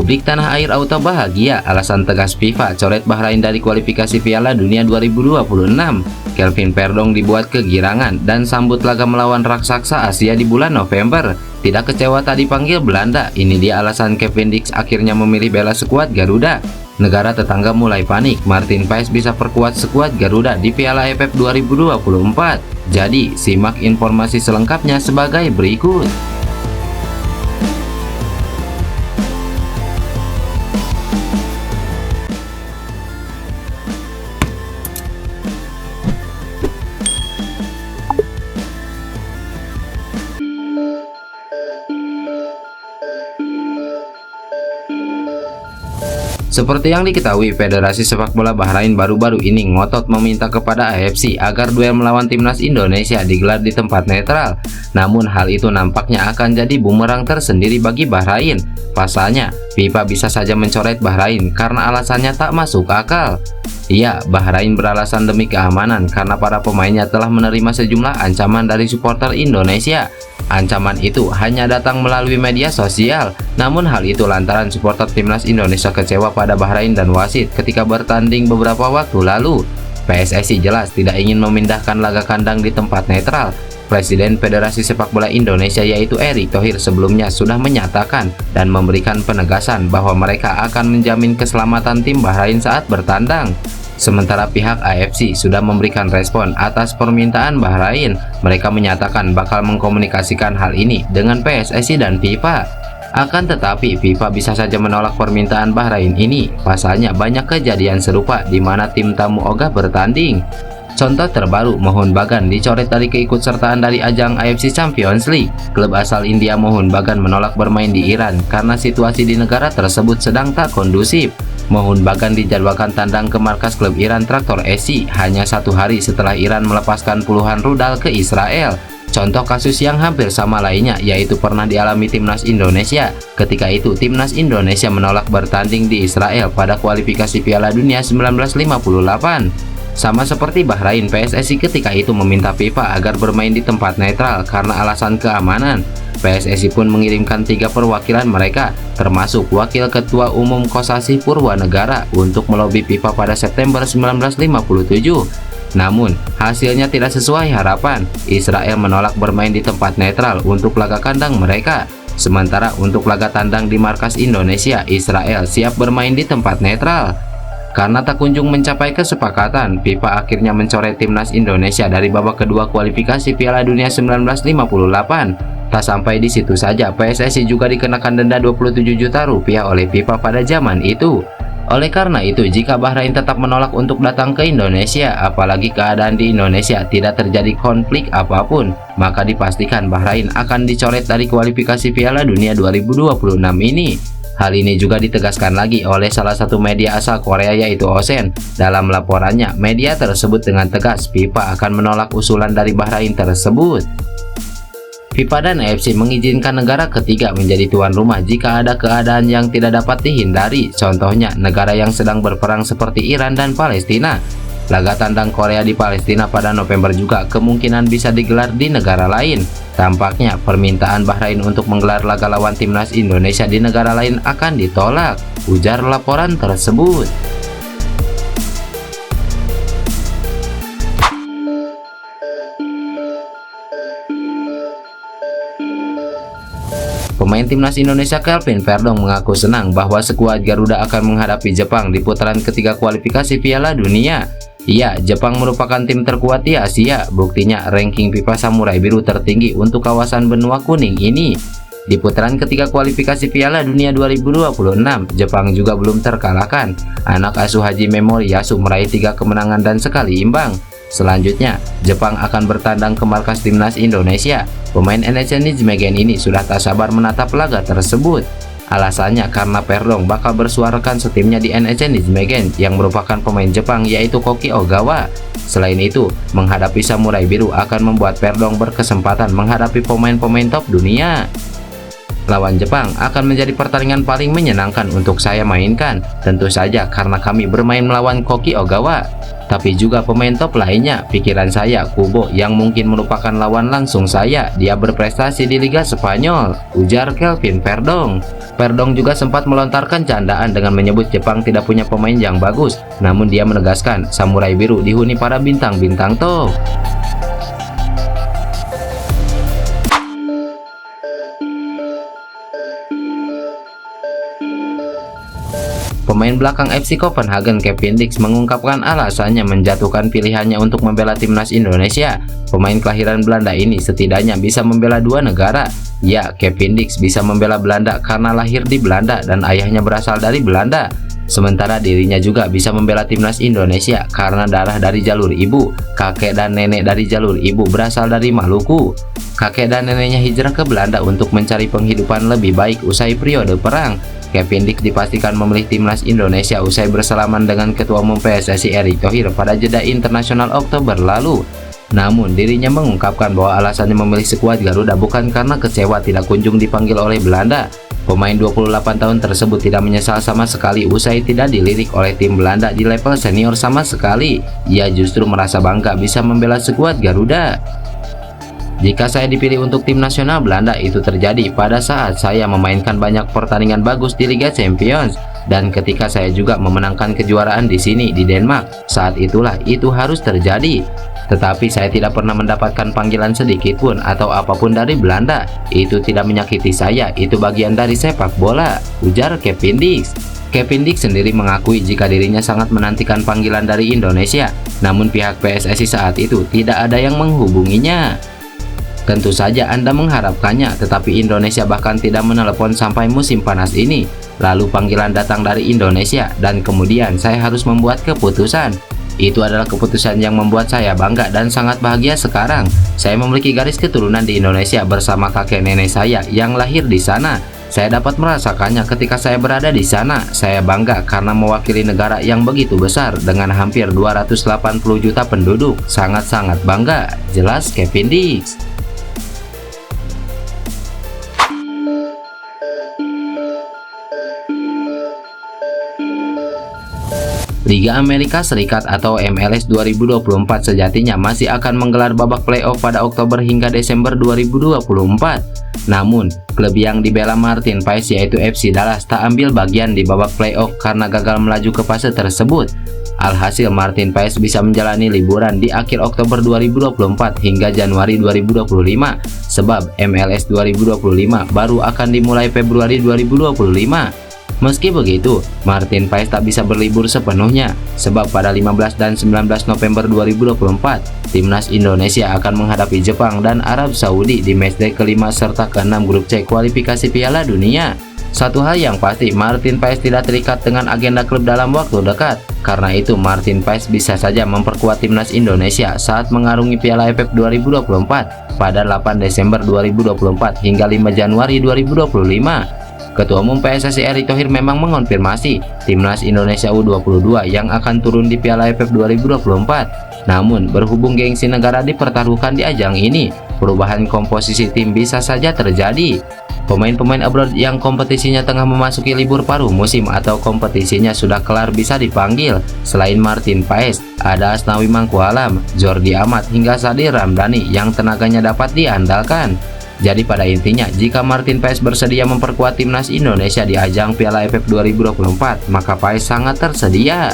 Publik tanah air auto bahagia, alasan tegas FIFA coret Bahrain dari kualifikasi Piala Dunia 2026. Kelvin Verdonk dibuat kegirangan dan sambut laga melawan raksasa Asia di bulan November. Tidak kecewa tak dipanggil Belanda, ini dia alasan Kevin Dix akhirnya memilih bela skuad Garuda. Negara tetangga mulai panik, Martin Paes bisa perkuat skuad Garuda di Piala AFF 2024. Jadi, simak informasi selengkapnya sebagai berikut. Seperti yang diketahui, Federasi Sepak Bola Bahrain baru-baru ini ngotot meminta kepada AFC agar duel melawan timnas Indonesia digelar di tempat netral. Namun hal itu nampaknya akan jadi bumerang tersendiri bagi Bahrain. Pasalnya, FIFA bisa saja mencoret Bahrain karena alasannya tak masuk akal. Iya, Bahrain beralasan demi keamanan karena para pemainnya telah menerima sejumlah ancaman dari supporter Indonesia. Ancaman itu hanya datang melalui media sosial, namun hal itu lantaran supporter timnas Indonesia kecewa pada Bahrain dan wasit ketika bertanding beberapa waktu lalu. PSSI jelas tidak ingin memindahkan laga kandang di tempat netral. Presiden Federasi Sepak Bola Indonesia yaitu Erick Thohir sebelumnya sudah menyatakan dan memberikan penegasan bahwa mereka akan menjamin keselamatan tim Bahrain saat bertandang. Sementara pihak AFC sudah memberikan respon atas permintaan Bahrain. Mereka menyatakan bakal mengkomunikasikan hal ini dengan PSSI dan FIFA. Akan tetapi FIFA bisa saja menolak permintaan Bahrain ini. Pasalnya banyak kejadian serupa di mana tim tamu ogah bertanding. Contoh terbaru, Mohun Bagan dicoret dari keikutsertaan dari ajang AFC Champions League. Klub asal India Mohun Bagan menolak bermain di Iran karena situasi di negara tersebut sedang tak kondusif. Mohun Bagan dijadwalkan tandang ke markas klub Iran Traktor SC hanya 1 hari setelah Iran melepaskan puluhan rudal ke Israel. Contoh kasus yang hampir sama lainnya yaitu pernah dialami timnas Indonesia. Ketika itu timnas Indonesia menolak bertanding di Israel pada kualifikasi Piala Dunia 1958. Sama seperti Bahrain, PSSI ketika itu meminta FIFA agar bermain di tempat netral karena alasan keamanan. PSSI pun mengirimkan 3 perwakilan mereka, termasuk Wakil Ketua Umum Kosasih Purwanegara untuk melobi FIFA pada September 1957. Namun, hasilnya tidak sesuai harapan. Israel menolak bermain di tempat netral untuk laga kandang mereka. Sementara untuk laga tandang di markas Indonesia, Israel siap bermain di tempat netral. Karena tak kunjung mencapai kesepakatan, FIFA akhirnya mencoret timnas Indonesia dari babak kedua kualifikasi Piala Dunia 1958. Tak sampai di situ saja, PSSI juga dikenakan denda 27 juta rupiah oleh FIFA pada zaman itu. Oleh karena itu, jika Bahrain tetap menolak untuk datang ke Indonesia, apalagi keadaan di Indonesia tidak terjadi konflik apapun, maka dipastikan Bahrain akan dicoret dari kualifikasi Piala Dunia 2026 ini. Hal ini juga ditegaskan lagi oleh salah satu media asal Korea yaitu Osen. Dalam laporannya, media tersebut dengan tegas FIFA akan menolak usulan dari Bahrain tersebut. FIFA dan AFC mengizinkan negara ketiga menjadi tuan rumah jika ada keadaan yang tidak dapat dihindari. Contohnya, negara yang sedang berperang seperti Iran dan Palestina. Laga tandang Korea di Palestina pada November juga kemungkinan bisa digelar di negara lain. Tampaknya permintaan Bahrain untuk menggelar laga lawan timnas Indonesia di negara lain akan ditolak, ujar laporan tersebut. Pemain timnas Indonesia Kelvin Verdonk mengaku senang bahwa skuad Garuda akan menghadapi Jepang di putaran ketiga kualifikasi Piala Dunia. Iya, Jepang merupakan tim terkuat di Asia. Buktinya ranking FIFA Samurai Biru tertinggi untuk kawasan benua kuning ini. Di putaran ketiga kualifikasi Piala Dunia 2026, Jepang juga belum terkalahkan. Anak asuh Haji Memoriyasu meraih 3 kemenangan dan sekali imbang. Selanjutnya, Jepang akan bertandang ke markas timnas Indonesia. Pemain NEC Nijmegen ini sudah tak sabar menatap laga tersebut. Alasannya karena Verdonk bakal bersuarakan setimnya di NEC Nijmegen yang merupakan pemain Jepang yaitu Koki Ogawa. Selain itu, menghadapi Samurai Biru akan membuat Verdonk berkesempatan menghadapi pemain-pemain top dunia. Lawan Jepang akan menjadi pertandingan paling menyenangkan untuk saya mainkan, tentu saja karena kami bermain melawan Koki Ogawa. tapi juga pemain top lainnya. Pikiran saya, Kubo yang mungkin merupakan lawan langsung saya. Dia berprestasi di Liga Spanyol, ujar Kelvin Verdong. Verdong juga sempat melontarkan candaan dengan menyebut Jepang tidak punya pemain yang bagus. Namun dia menegaskan, Samurai Biru dihuni para bintang-bintang top. Pemain belakang FC Copenhagen Kevin Dix mengungkapkan alasannya menjatuhkan pilihannya untuk membela timnas Indonesia. Pemain kelahiran Belanda ini setidaknya bisa membela dua negara. Ya, Kevin Dix bisa membela Belanda karena lahir di Belanda dan ayahnya berasal dari Belanda. Sementara dirinya juga bisa membela timnas Indonesia karena darah dari jalur ibu. Kakek dan nenek dari jalur ibu berasal dari Maluku. Kakek dan neneknya hijrah ke Belanda untuk mencari penghidupan lebih baik usai periode perang. Kevin Dix dipastikan memilih timnas Indonesia usai bersalaman dengan Ketua Umum PSSI Erick Thohir pada jeda internasional Oktober lalu. Namun dirinya mengungkapkan bahwa alasannya memilih skuad Garuda bukan karena kecewa tidak kunjung dipanggil oleh Belanda. Pemain 28 tahun tersebut tidak menyesal sama sekali usai tidak dilirik oleh tim Belanda di level senior sama sekali. Ia justru merasa bangga bisa membela skuad Garuda. Jika saya dipilih untuk tim nasional Belanda, itu terjadi pada saat saya memainkan banyak pertandingan bagus di Liga Champions dan ketika saya juga memenangkan kejuaraan di sini di Denmark. Saat itulah itu harus terjadi. Tetapi saya tidak pernah mendapatkan panggilan sedikit pun atau apapun dari Belanda. Itu tidak menyakiti saya, itu bagian dari sepak bola, ujar Kevin Dix. Kevin Dix sendiri mengakui jika dirinya sangat menantikan panggilan dari Indonesia, namun pihak PSSI saat itu tidak ada yang menghubunginya. Tentu saja Anda mengharapkannya, tetapi Indonesia bahkan tidak menelepon sampai musim panas ini. Lalu panggilan datang dari Indonesia dan kemudian saya harus membuat keputusan. Itu adalah keputusan yang membuat saya bangga dan sangat bahagia sekarang. Saya memiliki garis keturunan di Indonesia bersama kakek nenek saya yang lahir di sana. Saya dapat merasakannya ketika saya berada di sana. Saya bangga karena mewakili negara yang begitu besar dengan hampir 280 juta penduduk. Sangat-sangat bangga, jelas Kevin Dix. Liga Amerika Serikat atau MLS 2024 sejatinya masih akan menggelar babak playoff pada Oktober hingga Desember 2024. Namun, klub yang dibela Martin Paes yaitu FC Dallas tak ambil bagian di babak playoff karena gagal melaju ke fase tersebut. Alhasil Martin Paes bisa menjalani liburan di akhir Oktober 2024 hingga Januari 2025 sebab MLS 2025 baru akan dimulai Februari 2025. Meski begitu, Martin Paes tak bisa berlibur sepenuhnya, sebab pada 15 dan 19 November 2024, Timnas Indonesia akan menghadapi Jepang dan Arab Saudi di matchday kelima serta keenam grup C kualifikasi Piala Dunia. Satu hal yang pasti, Martin Paes tidak terikat dengan agenda klub dalam waktu dekat. Karena itu, Martin Paes bisa saja memperkuat Timnas Indonesia saat mengarungi Piala AFF 2024 pada 8 Desember 2024 hingga 5 Januari 2025. Ketua Umum PSSI Erick Thohir memang mengonfirmasi Timnas Indonesia U22 yang akan turun di Piala AFF 2024. Namun, berhubung gengsi negara dipertaruhkan di ajang ini, perubahan komposisi tim bisa saja terjadi. Pemain-pemain abroad yang kompetisinya tengah memasuki libur paruh musim atau kompetisinya sudah kelar bisa dipanggil. Selain Martin Paes, ada Asnawi Mangkualam, Jordi Amat hingga Sadir Ramdhani yang tenaganya dapat diandalkan. Jadi pada intinya, jika Martin Paes bersedia memperkuat timnas Indonesia di ajang Piala AFF 2024, maka Paes sangat tersedia.